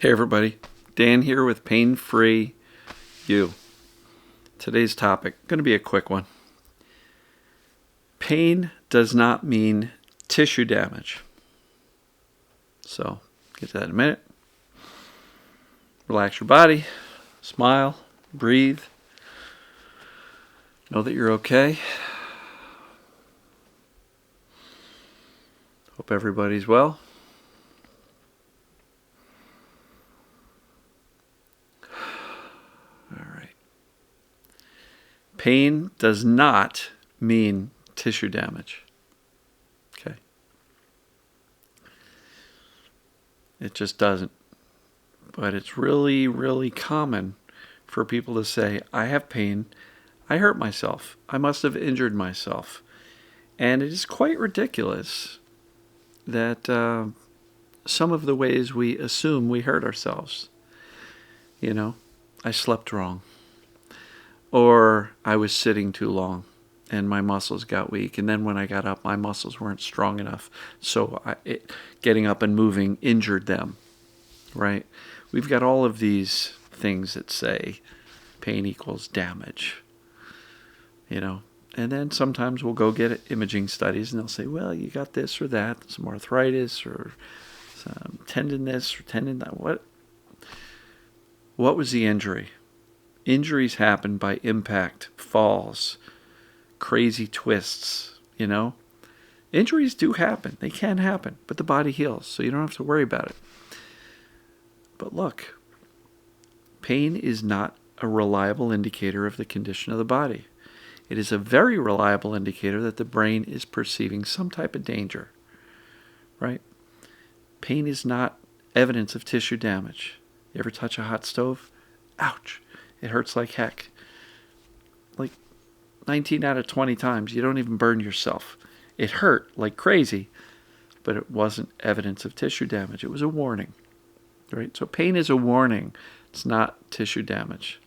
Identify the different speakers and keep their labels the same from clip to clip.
Speaker 1: Hey everybody, Dan here with Pain Free You. Today's topic, going to be a quick one. Pain does not mean tissue damage. So, get to that in a minute. Relax your body, smile, breathe. Know that you're okay. Hope everybody's well. Pain does not mean tissue damage. Okay? It just doesn't. But it's really, really common for people to say, I have pain, I hurt myself, I must have injured myself. And it is quite ridiculous that some of the ways we assume we hurt ourselves. I slept wrong. Or I was sitting too long and my muscles got weak. And then when I got up, my muscles weren't strong enough. So getting up and moving injured them, right? We've got all of these things that say pain equals damage, And then sometimes we'll go get imaging studies and they'll say, well, you got this or that, some arthritis or some tendon this or tendon that. What was the injury? Injuries happen by impact, falls, crazy twists, Injuries do happen. They can happen, but the body heals, so you don't have to worry about it. But look, pain is not a reliable indicator of the condition of the body. It is a very reliable indicator that the brain is perceiving some type of danger, right? Pain is not evidence of tissue damage. You ever touch a hot stove? Ouch. It hurts like heck. Like 19 out of 20 times, you don't even burn yourself. It hurt like crazy, but it wasn't evidence of tissue damage. It was a warning, right? So pain is a warning. It's not tissue damage.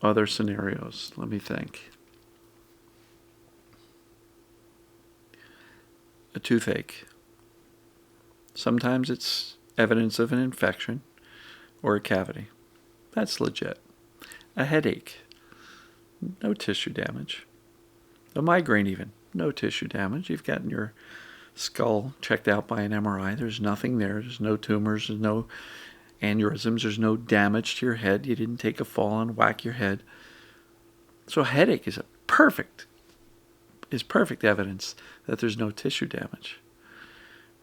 Speaker 1: Other scenarios, let me think. A toothache. Sometimes it's evidence of an infection or a cavity. That's legit. A headache, no tissue damage. A migraine even, no tissue damage. You've gotten your skull checked out by an MRI. There's nothing there. There's no tumors. There's no aneurysms. There's no damage to your head. You didn't take a fall and whack your head. So a headache is perfect evidence that there's no tissue damage,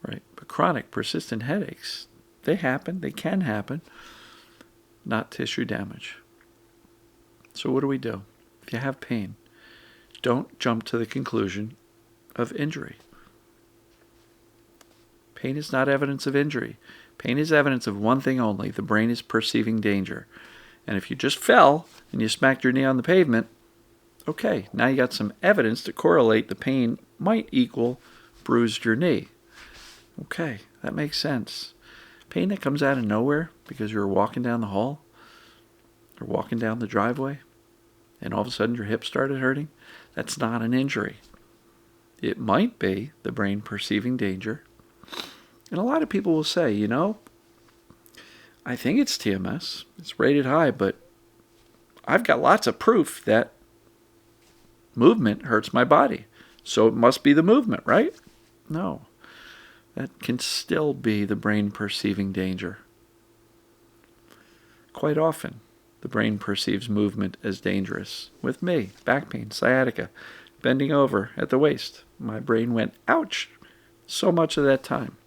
Speaker 1: right? But chronic, persistent headaches, they happen. They can happen. Not tissue damage. So what do? If you have pain, don't jump to the conclusion of injury. Pain is not evidence of injury. Pain is evidence of one thing only. The brain is perceiving danger. And if you just fell and you smacked your knee on the pavement, okay, now you got some evidence to correlate the pain might equal bruised your knee. Okay, that makes sense. Pain that comes out of nowhere because you're walking down the hall or walking down the driveway and all of a sudden your hip started hurting, that's not an injury. It might be the brain perceiving danger. And a lot of people will say, I think it's TMS. It's rated high, but I've got lots of proof that movement hurts my body. So it must be the movement, right? No. That can still be the brain perceiving danger. Quite often, the brain perceives movement as dangerous. With me, back pain, sciatica, bending over at the waist. My brain went, ouch, so much of that time.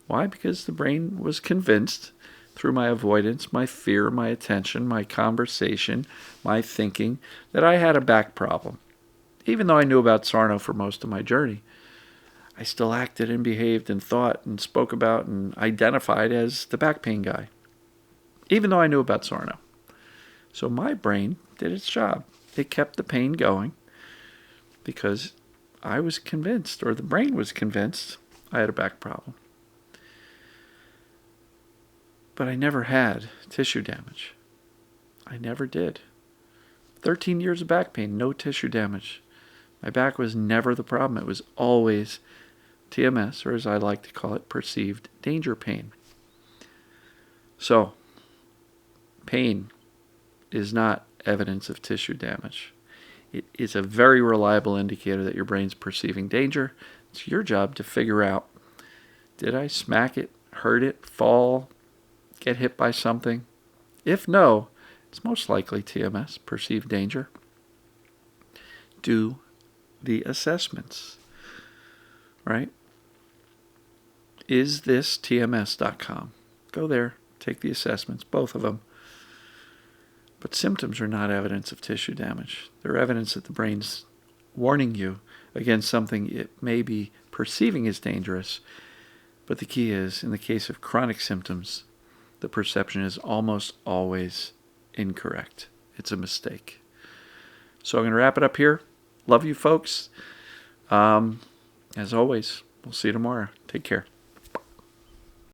Speaker 1: Why? Because the brain was convinced through my avoidance, my fear, my attention, my conversation, my thinking, that I had a back problem. Even though I knew about Sarno for most of my journey, I still acted and behaved and thought and spoke about and identified as the back pain guy, even though I knew about Sarno. So my brain did its job. It kept the pain going because I was convinced, or the brain was convinced, I had a back problem. But I never had tissue damage. I never did. 13 years of back pain, no tissue damage. My back was never the problem. It was always TMS, or as I like to call it, perceived danger pain. So, pain is not evidence of tissue damage. It is a very reliable indicator that your brain's perceiving danger. It's your job to figure out, did I smack it, hurt it, fall, get hit by something? If no, it's most likely TMS, perceived danger. Do the assessments, right? Is this TMS.com? Go there, take the assessments, both of them. But symptoms are not evidence of tissue damage. They're evidence that the brain's warning you against something it may be perceiving as dangerous. But the key is, in the case of chronic symptoms, the perception is almost always incorrect. It's a mistake. So I'm going to wrap it up here. Love you, folks. As always, we'll see you tomorrow. Take care.